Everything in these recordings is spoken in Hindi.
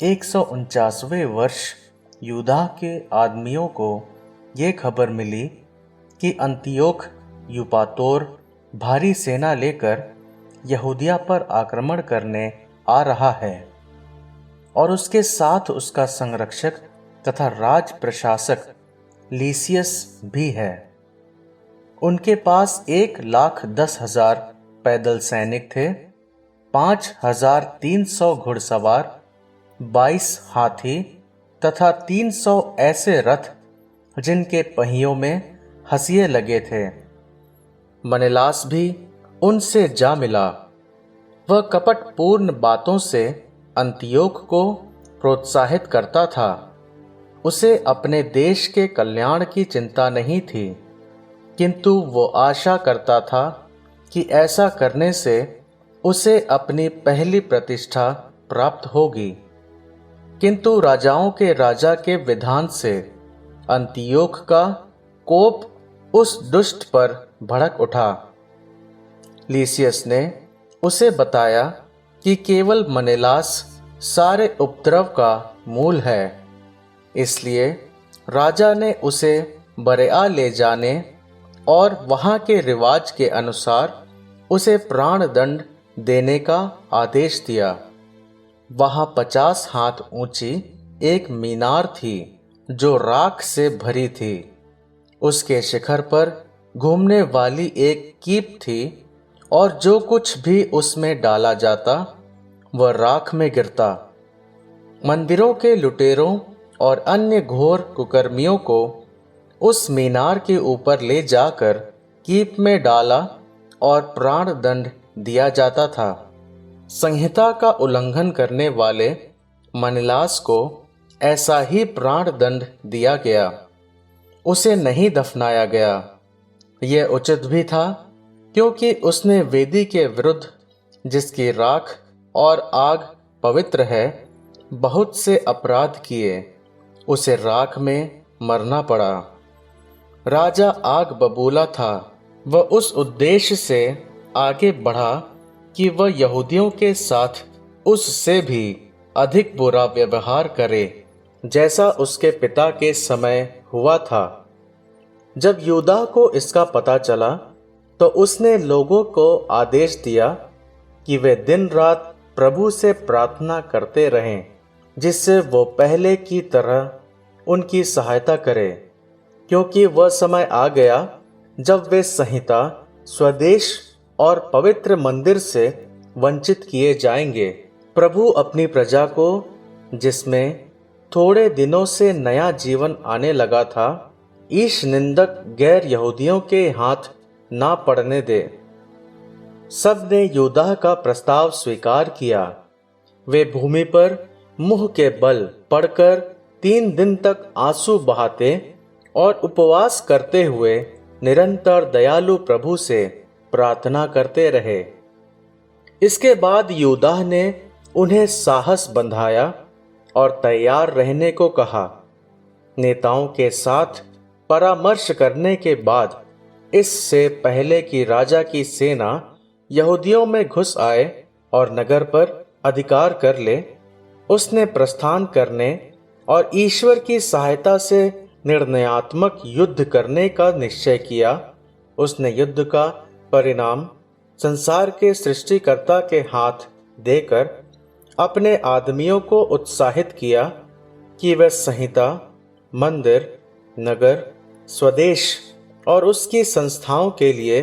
149वें वर्ष यूदा के आदमियों को ये खबर मिली कि अंतियोख यूपातोर भारी सेना लेकर यहूदिया पर आक्रमण करने आ रहा है और उसके साथ उसका संरक्षक तथा राज प्रशासक लीसियस भी है। उनके पास 1,10,000 पैदल सैनिक थे, 5,300 घुड़सवार, 22 हाथी तथा 300 ऐसे रथ जिनके पहियों में हंसिए लगे थे। मनेलास भी उनसे जा मिला। वह कपटपूर्ण बातों से अंतियोख को प्रोत्साहित करता था। उसे अपने देश के कल्याण की चिंता नहीं थी, किंतु वो आशा करता था कि ऐसा करने से उसे अपनी पहली प्रतिष्ठा प्राप्त होगी। किंतु राजाओं के राजा के विधान से अंतियोख का कोप उस दुष्ट पर भड़क उठा। लीसियस ने उसे बताया कि केवल मनेलास सारे उपद्रव का मूल है, इसलिए राजा ने उसे बरेआ ले जाने और वहां के रिवाज के अनुसार उसे प्राण दंड देने का आदेश दिया। वहां 50 हाथ ऊंची एक मीनार थी जो राख से भरी थी। उसके शिखर पर घूमने वाली एक कीप थी और जो कुछ भी उसमें डाला जाता वह राख में गिरता। मंदिरों के लुटेरों और अन्य घोर कुकर्मियों को उस मीनार के ऊपर ले जाकर कीप में डाला और प्राण दंड दिया जाता था। संहिता का उल्लंघन करने वाले मनेलास को ऐसा ही प्राण दंड दिया गया। उसे नहीं दफनाया गया। यह उचित भी था, क्योंकि उसने वेदी के विरुद्ध, जिसकी राख और आग पवित्र है, बहुत से अपराध किए। उसे राख में मरना पड़ा। राजा आग बबूला था। वह उस उद्देश्य से आगे बढ़ा कि वह यहूदियों के साथ उससे भी अधिक बुरा व्यवहार करे, जैसा उसके पिता के समय हुआ था। जब यूदा को इसका पता चला तो उसने लोगों को आदेश दिया कि वे दिन रात प्रभु से प्रार्थना करते रहें, जिससे वो पहले की तरह उनकी सहायता करे, क्योंकि वह समय आ गया जब वे संहिता, स्वदेश और पवित्र मंदिर से वंचित किए जाएंगे। प्रभु अपनी प्रजा को, जिसमें थोड़े दिनों से नया जीवन आने लगा था, ईश निंदक गैर यहूदियों के हाथ ना पड़ने दे। सब ने यूदा का प्रस्ताव स्वीकार किया। वे भूमि पर मुंह के बल पड़कर 3 दिन तक आंसू बहाते और उपवास करते हुए निरंतर दयालु प्रभु से प्रार्थना करते रहे। इसके बाद यूदा ने उन्हें साहस बंधाया और तैयार रहने को कहा। नेताओं के साथ परामर्श करने के बाद, इससे पहले कि राजा की सेना यहूदियों में घुस आए और नगर पर अधिकार कर ले, उसने प्रस्थान करने और ईश्वर की सहायता से निर्णयात्मक युद्ध करने का निश्चय किया। उसने युद्ध का परिणाम संसार के सृष्टिकर्ता के हाथ देकर अपने आदमियों को उत्साहित किया कि वे संहिता, मंदिर, नगर, स्वदेश और उसकी संस्थाओं के लिए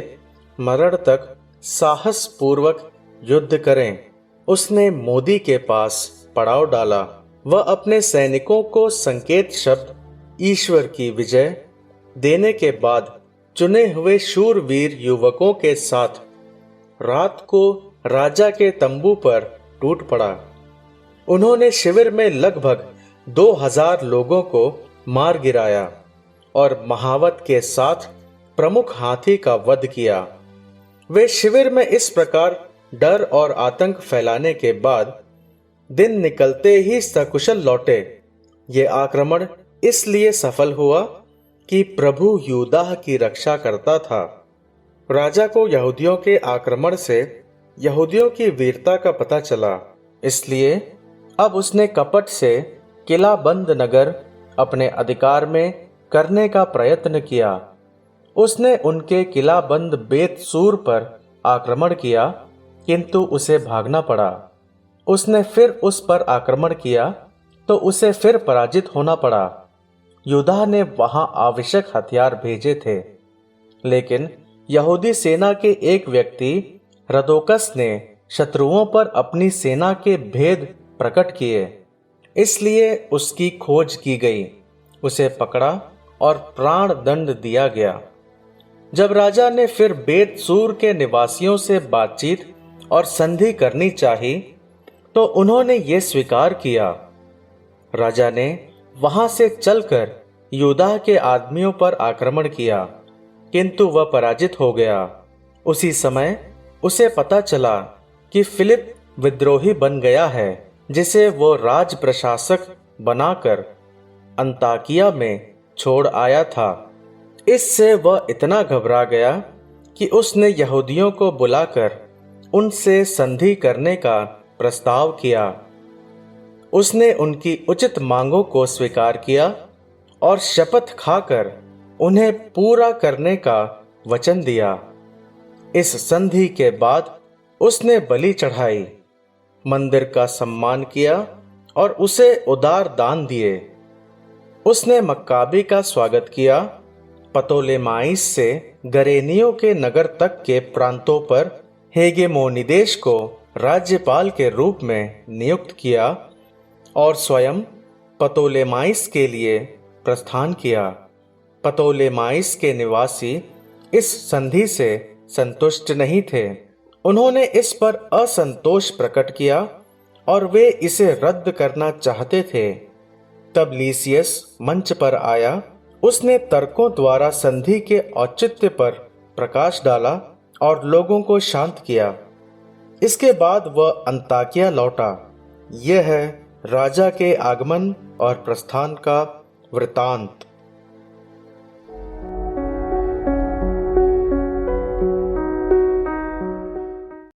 मरण तक साहस पूर्वक युद्ध करें। उसने मोदी के पास पड़ाव डाला। वह अपने सैनिकों को संकेत शब्द ईश्वर की विजय देने के बाद चुने हुए शूरवीर युवकों के साथ रात को राजा के तंबू पर टूट पड़ा। उन्होंने शिविर में लगभग 2,000 लोगों को मार गिराया और महावत के साथ प्रमुख हाथी का वध किया। वे शिविर में इस प्रकार डर और आतंक फैलाने के बाद दिन निकलते ही सकुशल लौटे। ये आक्रमण इसलिए सफल हुआ कि प्रभु यूदा की रक्षा करता था। राजा को यहूदियों के आक्रमण से यहूदियों की वीरता का पता चला, इसलिए अब उसने कपट से किला बंद नगर अपने अधिकार में करने का प्रयत्न किया। उसने उनके किला बंद बेत सूर पर आक्रमण किया, किंतु उसे भागना पड़ा। उसने फिर उस पर आक्रमण किया तो उसे फिर पराजित होना पड़ा। यूदा ने वहां आवश्यक हथियार भेजे थे, लेकिन यहूदी सेना के एक व्यक्ति रदोकस ने शत्रुओं पर अपनी सेना के भेद प्रकट किए, इसलिए उसकी खोज की गई, उसे पकड़ा और प्राण दंड दिया गया। जब राजा ने फिर बेत सूर के निवासियों से बातचीत और संधि करनी चाही, तो उन्होंने ये स्वीकार किया। राजा ने वहां से चलकर यूदा के आदमियों पर आक्रमण किया, किंतु वह पराजित हो गया। उसी समय उसे पता चला कि फिलिप विद्रोही बन गया है, जिसे वो राज प्रशासक बनाकर अंताकिया में छोड़ आया था। इससे वह इतना घबरा गया कि उसने यहूदियों को बुलाकर उनसे संधि करने का प्रस्ताव किया। उसने उनकी उचित मांगों को स्वीकार किया और शपथ खाकर उन्हें पूरा करने का वचन दिया। इस संधि के बाद उसने बलि चढ़ाई, मंदिर का सम्मान किया और उसे उदार दान दिए। उसने मक्काबी का स्वागत किया, पतोलेमाइस से गरेनियों के नगर तक के प्रांतों पर हेगेमोनिदेश को राज्यपाल के रूप में नियुक्त किया और स्वयं पतोलेमाइस के लिए प्रस्थान किया। पतोलेमाइस के निवासी इस संधि से संतुष्ट नहीं थे। उन्होंने इस पर असंतोष प्रकट किया और वे इसे रद्द करना चाहते थे। तब लीसियस मंच पर आया। उसने तर्कों द्वारा संधि के औचित्य पर प्रकाश डाला और लोगों को शांत किया। इसके बाद वह अंताकिया लौटा। यह है राजा के आगमन और प्रस्थान का वृतांत।